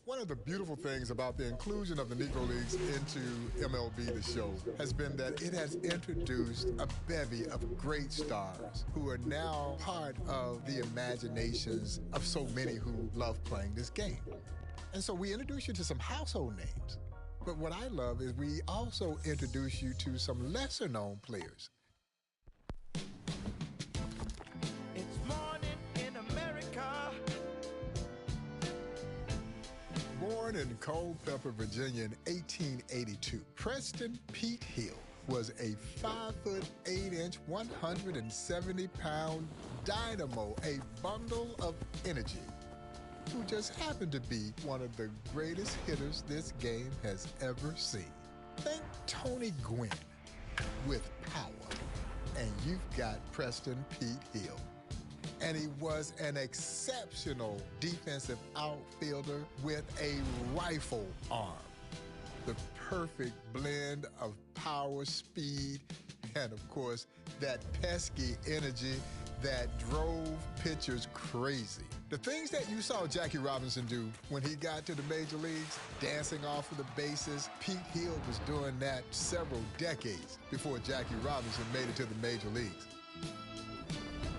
One of the beautiful things about the inclusion of the Negro Leagues into MLB The Show has been that it has introduced a bevy of great stars who are now part of the imaginations of so many who love playing this game. And so we introduce you to some household names. But what I love is we also introduce you to some lesser-known players. It's morning in America. Born in Culpeper, Virginia in 1882, Preston Pete Hill was a 5'8", 170-pound dynamo, a bundle of energy, who just happened to be one of the greatest hitters this game has ever seen. Think Tony Gwynn with power, and you've got Preston Pete Hill. And he was an exceptional defensive outfielder with a rifle arm. The perfect blend of power, speed, and of course, that pesky energy that drove pitchers crazy. The things that you saw Jackie Robinson do when he got to the major leagues, dancing off of the bases, Pete Hill was doing that several decades before Jackie Robinson made it to the major leagues.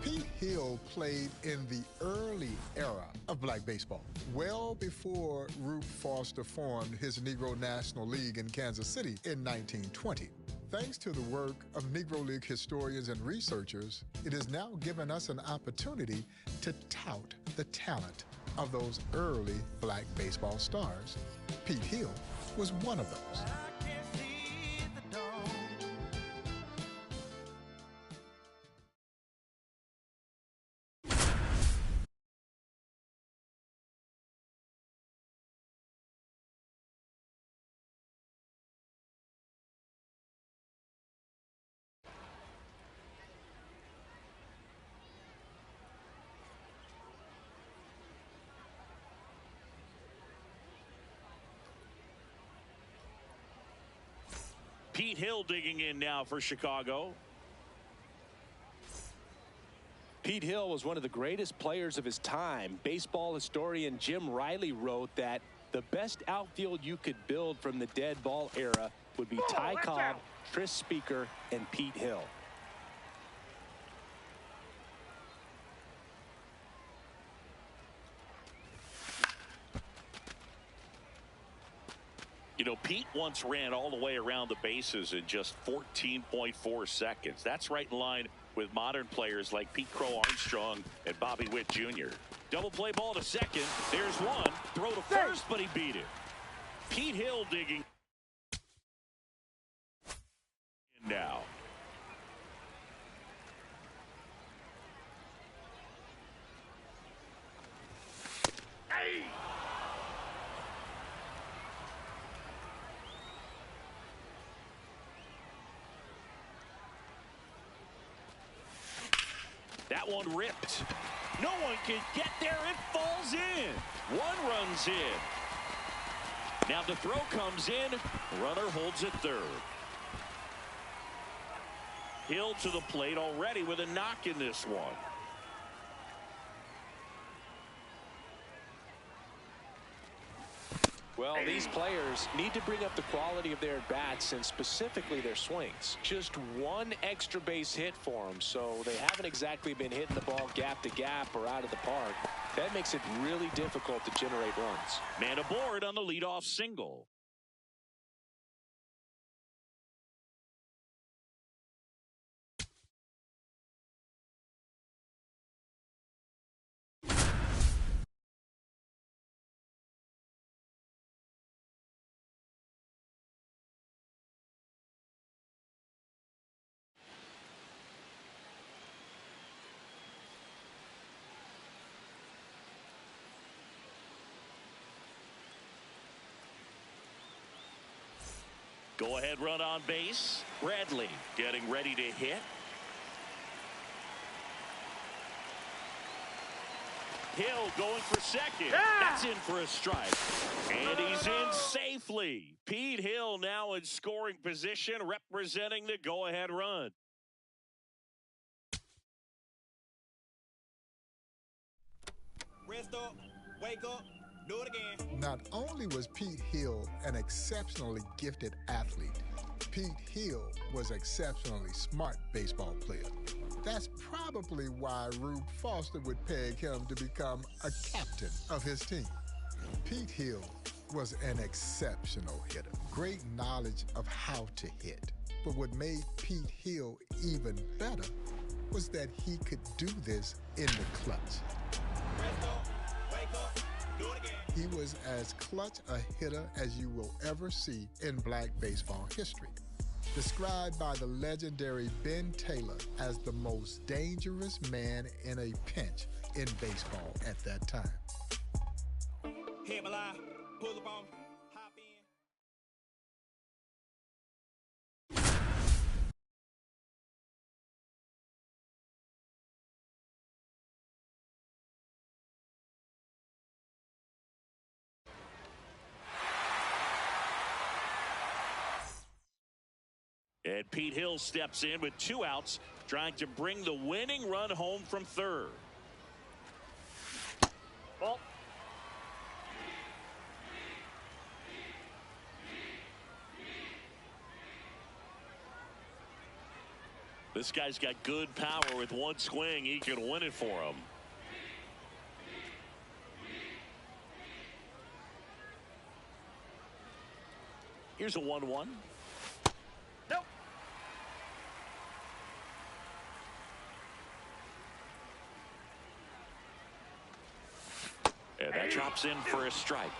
Pete Hill played in the early era of black baseball, well before Rube Foster formed his Negro National League in Kansas City in 1920. Thanks to the work of Negro League historians and researchers, it has now given us an opportunity to tout the talent of those early black baseball stars. Pete Hill was one of those. Pete Hill digging in now for Chicago. Pete Hill was one of the greatest players of his time. Baseball historian Jim Riley wrote that the best outfield you could build from the dead ball era would be Ty Cobb, Tris Speaker, and Pete Hill. You know, Pete once ran all the way around the bases in just 14.4 seconds. That's right in line with modern players like Pete Crow Armstrong and Bobby Witt Jr. Double play ball to second. There's one. Throw to first, but he beat it. Pete Hill digging in now. Hey! That one ripped. No one can get there. It falls in. One runs in. Now the throw comes in. Runner holds it third. Hill to the plate already with a knock in this one. Well, these players need to bring up the quality of their at-bats and specifically their swings. Just one extra base hit for them, so they haven't exactly been hitting the ball gap to gap or out of the park. That makes it really difficult to generate runs. Man aboard on the leadoff single. Go ahead run on base. Bradley getting ready to hit. Hill going for second. That's in for a strike. And he's in safely. Pete Hill now in scoring position, representing the go-ahead run. Rest up, wake up, Do it again. Not only was Pete Hill an exceptionally gifted athlete, Pete Hill was an exceptionally smart baseball player. That's probably why Rube Foster would peg him to become a captain of his team. Pete Hill was an exceptional hitter, great knowledge of how to hit. But what made Pete Hill even better was that he could do this in the clutch. Wake up, do it again. He was as clutch a hitter as you will ever see in black baseball history. Described by the legendary Ben Taylor as the most dangerous man in a pinch in baseball at that time. Head line, pull up on, hop in. And Pete Hill steps in with 2 outs, trying to bring the winning run home from third. Ball. This guy's got good power. With one swing, he can win it for him. Here's a 1-1. Nope. And that drops in for a strike.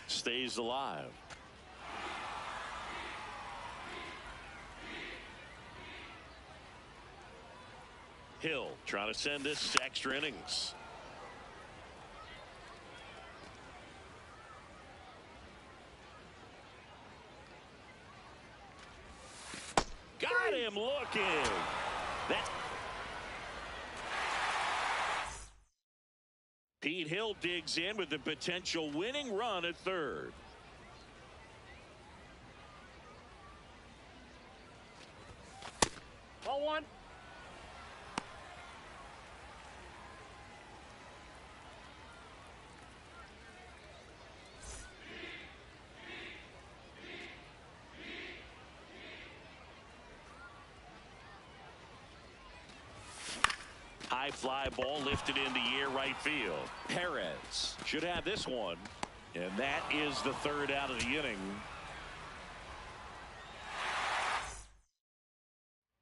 Stays alive. Hill trying to send this to extra innings. Got him looking. That Pete Hill digs in with the potential winning run at third. Ball one. High fly ball lifted into the air right field. Perez should have this one. And that is the third out of the inning.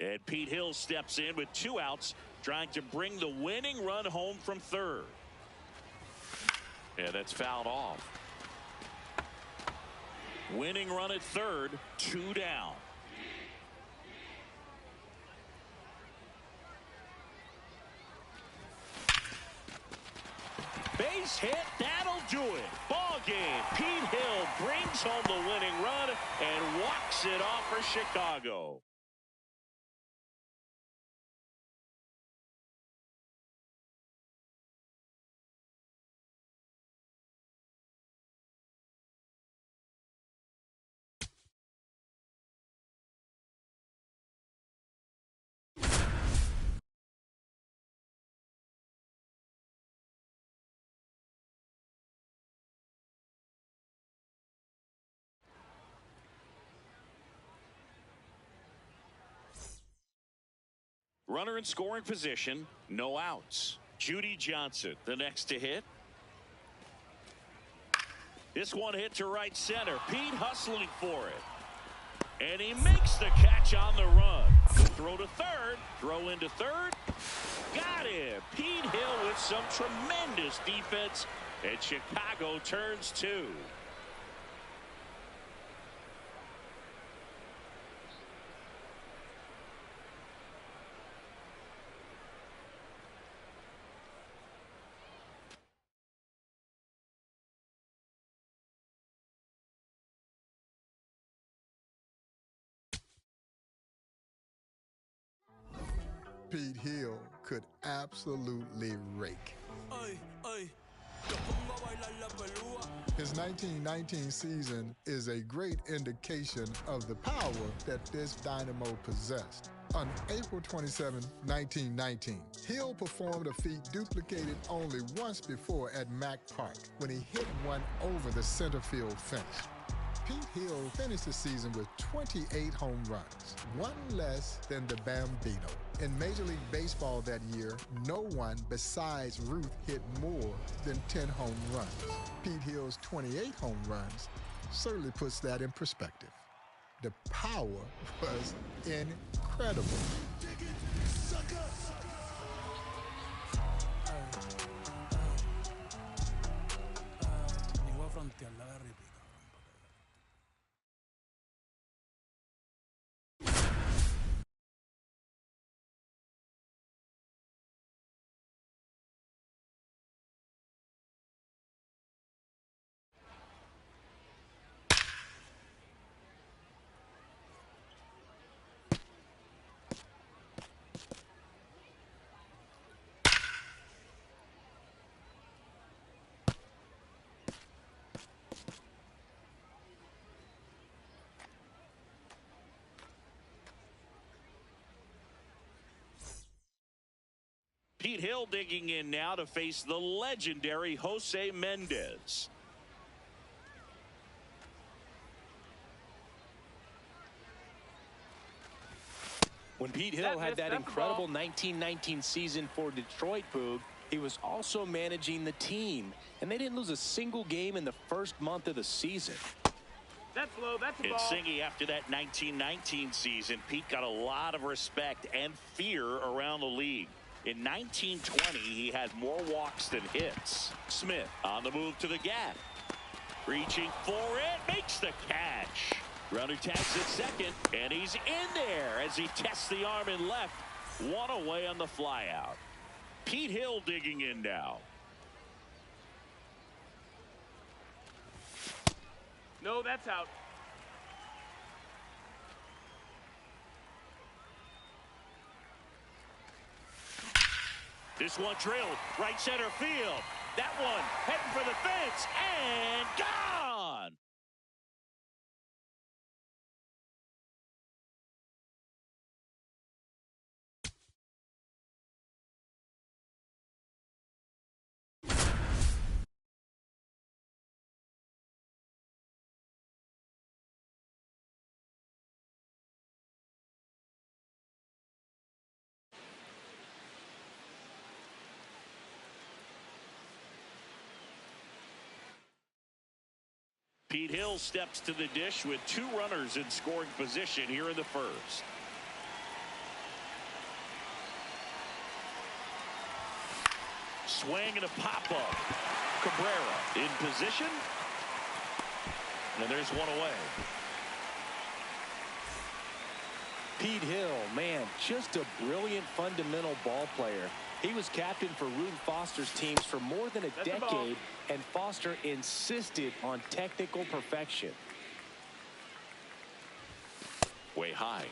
And Pete Hill steps in with 2 outs, trying to bring the winning run home from third. And that's fouled off. Winning run at third, 2 down. Base hit, that'll do it. Ball game. Pete Hill brings home the winning run and walks it off for Chicago. Runner in scoring position, no outs. Judy Johnson, the next to hit. This one hit to right center. Pete hustling for it. And he makes the catch on the run. Throw to third. Throw into third. Got him. Pete Hill with some tremendous defense. And Chicago turns 2. Pete Hill could absolutely rake. Ay, ay, yo pongo a bailar His 1919 season is a great indication of the power that this dynamo possessed. On April 27, 1919, Hill performed a feat duplicated only once before at Mack Park when he hit one over the center field fence. Pete Hill finished the season with 28 home runs, one less than the Bambino. In Major League Baseball that year, no one besides Ruth hit more than 10 home runs. Pete Hill's 28 home runs certainly puts that in perspective. The power was incredible. Pete Hill digging in now to face the legendary Jose Mendez. When Pete Hill had that incredible 1919 season for Detroit, Boog, he was also managing the team, and they didn't lose a single game in the first month of the season. That's low. That's a ball. And Singy, after that 1919 season, Pete got a lot of respect and fear around the league. In 1920, he had more walks than hits. Smith on the move to the gap. Reaching for it, makes the catch. Runner tags at second, and he's in there as he tests the arm in left. One away on the flyout. Pete Hill digging in now. No, that's out. This one drilled right center field. That one heading for the fence and gone. Pete Hill steps to the dish with two runners in scoring position here in the first. Swing and a pop-up. Cabrera in position. And there's one away. Pete Hill, man, just a brilliant fundamental ball player. He was captain for Reuben Foster's teams for more than a decade, and Foster insisted on technical perfection. Way high.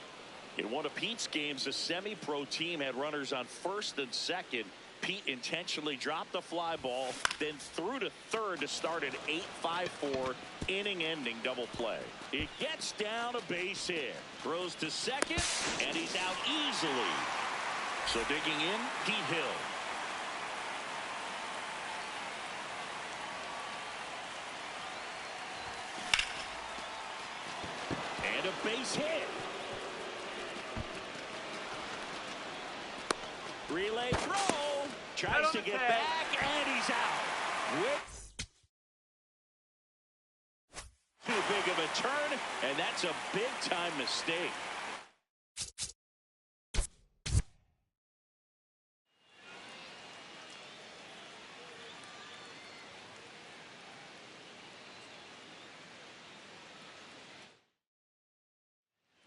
In one of Pete's games, a semi-pro team had runners on first and second. Pete intentionally dropped the fly ball, then threw to third to start an 8-5-4 inning-ending double play. It gets down a base hit. Throws to second, and he's out easily. So digging in, Pete Hill. And a base hit. Relay throw. Tries to get back, and he's out. With too big of a turn, and that's a big-time mistake.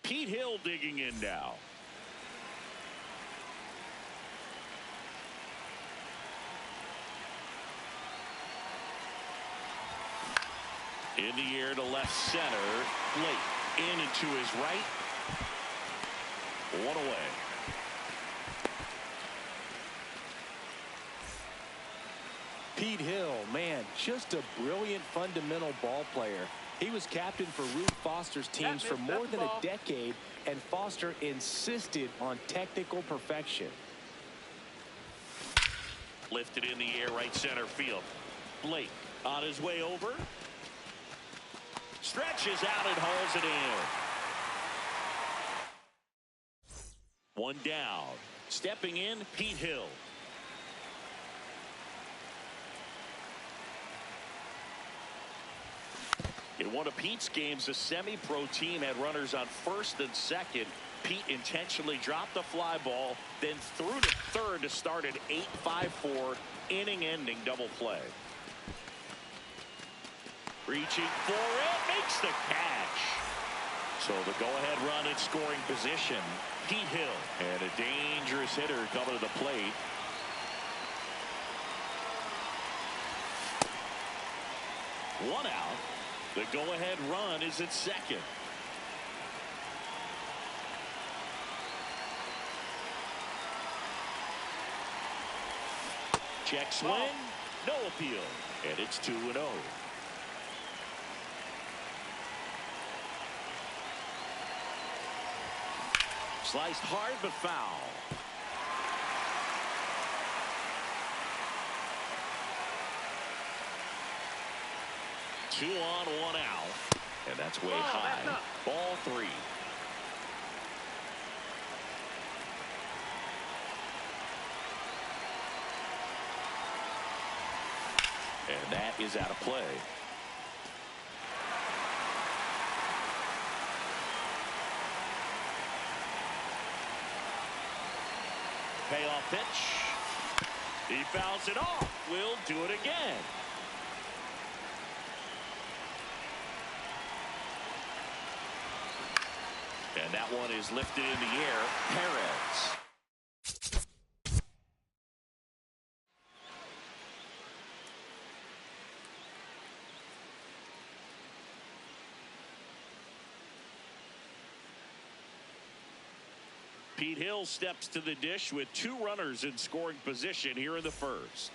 Pete Hill digging in now. In the air to left center. Blake in and to his right. One away. Pete Hill, man, just a brilliant fundamental ball player. He was captain for Ruth Foster's teams for more than a decade, and Foster insisted on technical perfection. Lifted in the air, right center field. Blake on his way over. Stretches out and hauls it in. One down. Stepping in, Pete Hill. In one of Pete's games, the semi-pro team had runners on first and second. Pete intentionally dropped the fly ball, then threw to third to start an 8-5-4 inning-ending double play. Reaching for it, makes the catch. So the go-ahead run in scoring position, Pete Hill. And a dangerous hitter coming to the plate. One out. The go-ahead run is at second. Check swing, no appeal, and it's 2-0. Sliced hard but foul. Two on, one out, and that's way high. Ball three. And that is out of play. Payoff pitch. He fouls it off. We'll do it again. And that one is lifted in the air. Perez. Pete Hill steps to the dish with two runners in scoring position here in the first.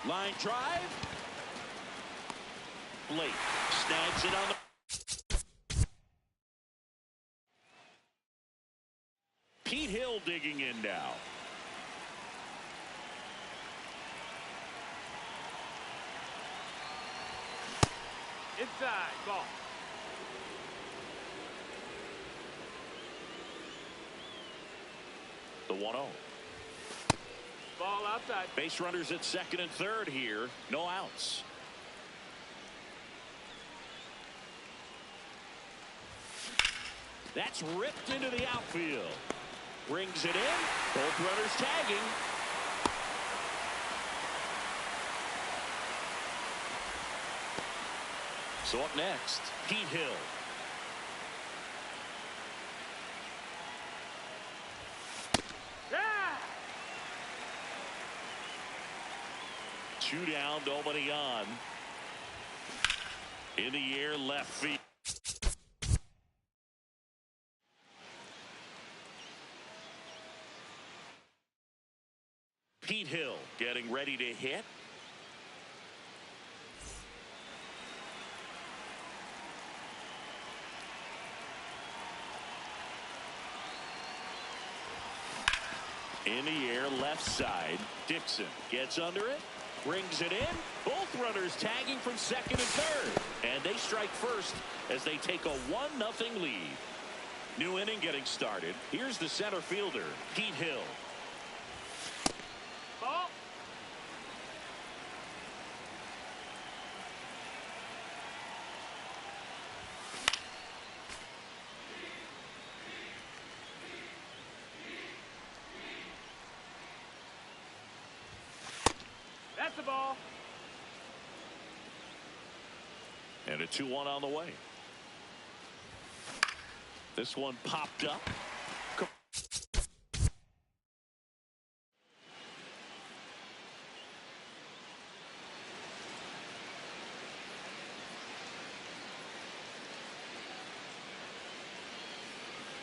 Line drive. Blake snags it on the. Pete Hill digging in now. Inside, ball. The 1-0. Ball outside. Base runners at second and third here. No outs. That's ripped into the outfield. Brings it in. Both runners tagging. So up next, Pete Hill. Yeah! Two down, nobody on. In the air, left field. Pete Hill getting ready to hit. In the air, left side. Dixon gets under it, brings it in. Both runners tagging from second and third. And they strike first as they take a 1-0 lead. New inning getting started. Here's the center fielder, Pete Hill. Ball. That's the ball. And a 2-1 on the way. This one popped up.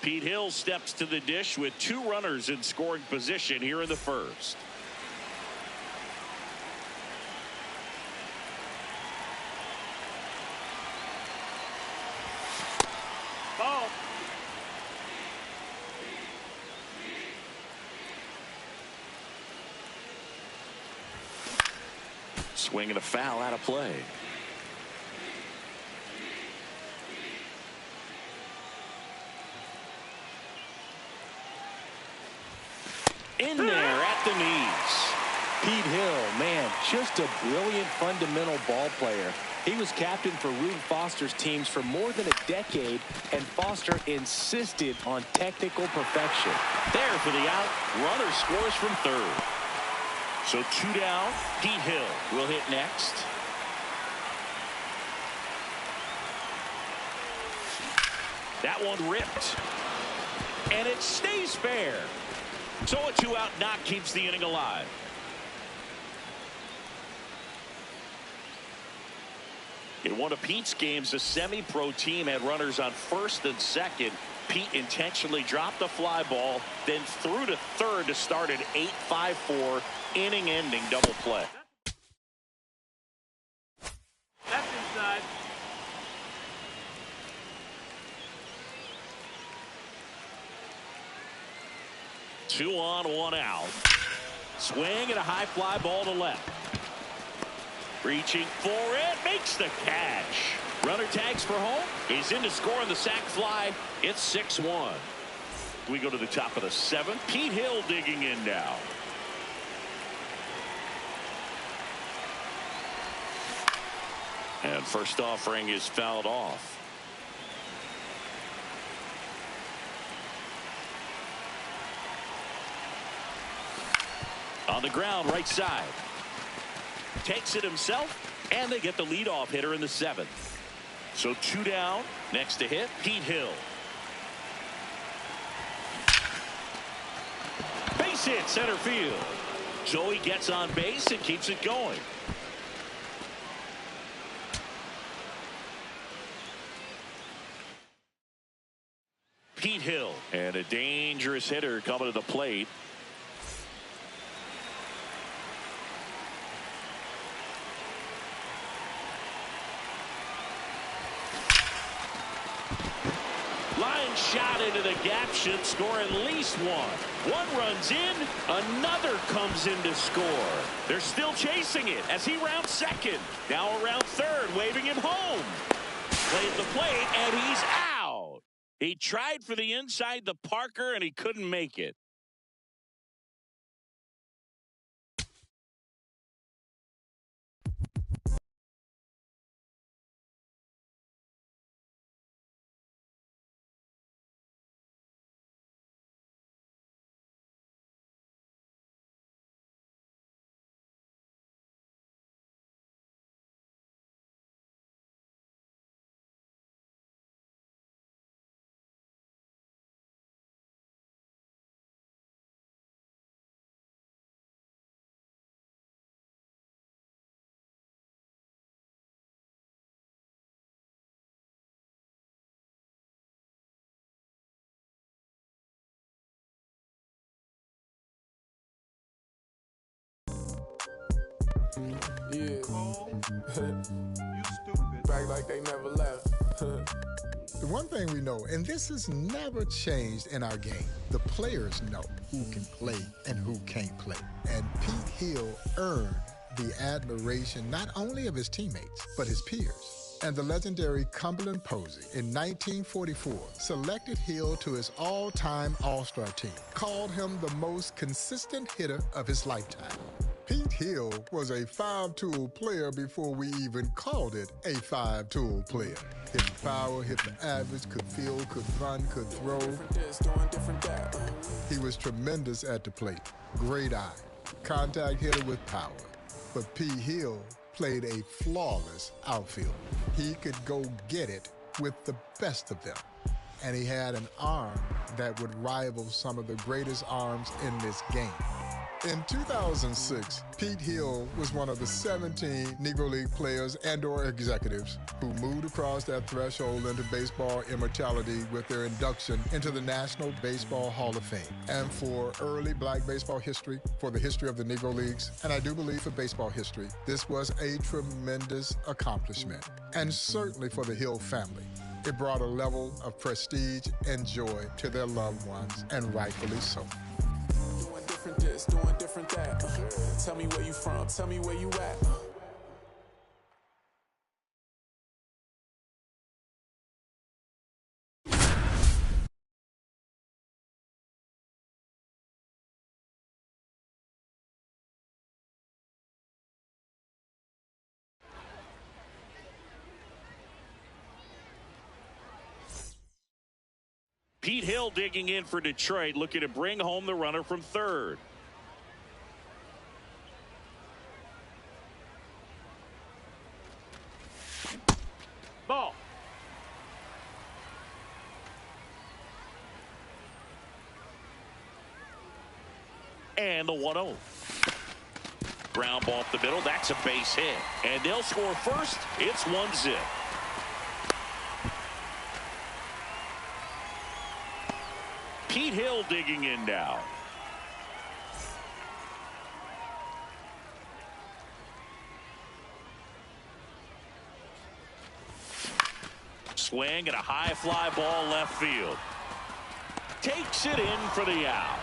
Pete Hill steps to the dish with 2 runners in scoring position here in the first. Ball. Swing and a foul out of play. In there at the knees. Pete Hill, man, just a brilliant fundamental ball player. He was captain for Rube Foster's teams for more than a decade, and Foster insisted on technical perfection. There for the out. Runner scores from third. So 2 down. Pete Hill will hit next. That one ripped. And it stays fair. So a 2-out knock keeps the inning alive. In one of Pete's games, a semi-pro team had runners on first and second. Pete intentionally dropped the fly ball, then threw to third to start an 8-5-4 inning-ending double play. That's inside. Two on, 1 out. Swing and a high fly ball to left. Reaching for it, makes the catch. Runner tags for home. He's in to score on the sac fly. It's 6-1. We go to the top of the 7th. Pete Hill digging in now. And first offering is fouled off. On the ground, right side. Takes it himself, and they get the leadoff hitter in the 7th. So 2 down. Next to hit, Pete Hill. Base hit center field. So he gets on base and keeps it going. Pete Hill, and a dangerous hitter coming to the plate. Line shot into the gap should score at least 1. 1 runs in, another comes in to score. They're still chasing it as he rounds second. Now around third, waving him home. Plays the plate, and he's out. He tried for the inside the Parker, and he couldn't make it. Yeah. You stupid. Back like they never left. The one thing we know, and this has never changed in our game, the players know who can play and who can't play. And Pete Hill earned the admiration not only of his teammates, but his peers. And the legendary Cumberland Posey in 1944 selected Hill to his all-time All-Star team, called him the most consistent hitter of his lifetime. Pete Hill was a 5-tool player before we even called it a 5-tool player. Hit power, hit the average, could field, could run, could throw. Different this, doing different that. He was tremendous at the plate. Great eye. Contact hitter with power. But Pete Hill played a flawless outfield. He could go get it with the best of them. And he had an arm that would rival some of the greatest arms in this game. In 2006, Pete Hill was one of the 17 Negro League players and/or executives who moved across that threshold into baseball immortality with their induction into the National Baseball Hall of Fame. And for early black baseball history, for the history of the Negro Leagues, and I do believe for baseball history, this was a tremendous accomplishment. And certainly for the Hill family. It brought a level of prestige and joy to their loved ones, and rightfully so. Doing different this, doing different that. Tell me where you from, tell me where you at. Pete Hill digging in for Detroit, looking to bring home the runner from third. Ball. And the 1-0. Ground ball up the middle. That's a base hit. And they'll score first. It's 1-0. Pete Hill digging in now. Swing and a high fly ball left field. Takes it in for the out.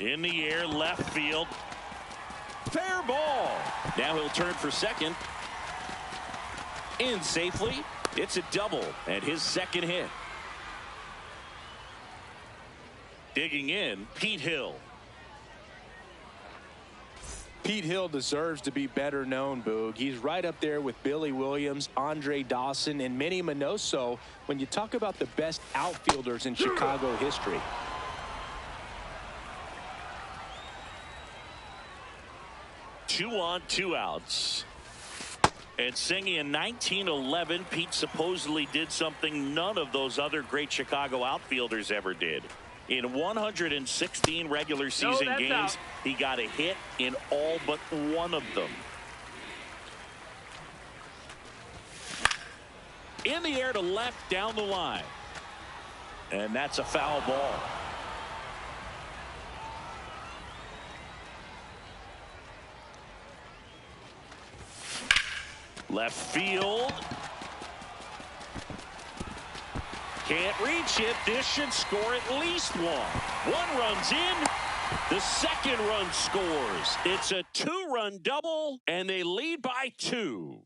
In the air, left field. Fair ball. Now he'll turn for second. In safely. It's a double and his second hit. Digging in, Pete Hill. Pete Hill deserves to be better known, Boog. He's right up there with Billy Williams, Andre Dawson, and Manny Minoso when you talk about the best outfielders in Chicago history. Two on, two outs. And singing in 1911, Pete supposedly did something none of those other great Chicago outfielders ever did. In 116 regular season games, he got a hit in all but one of them. In the air to left, down the line. And that's a foul ball. Left field. Can't reach it. This should score at least one. One runs in. The second run scores. It's a two-run double, and they lead by 2.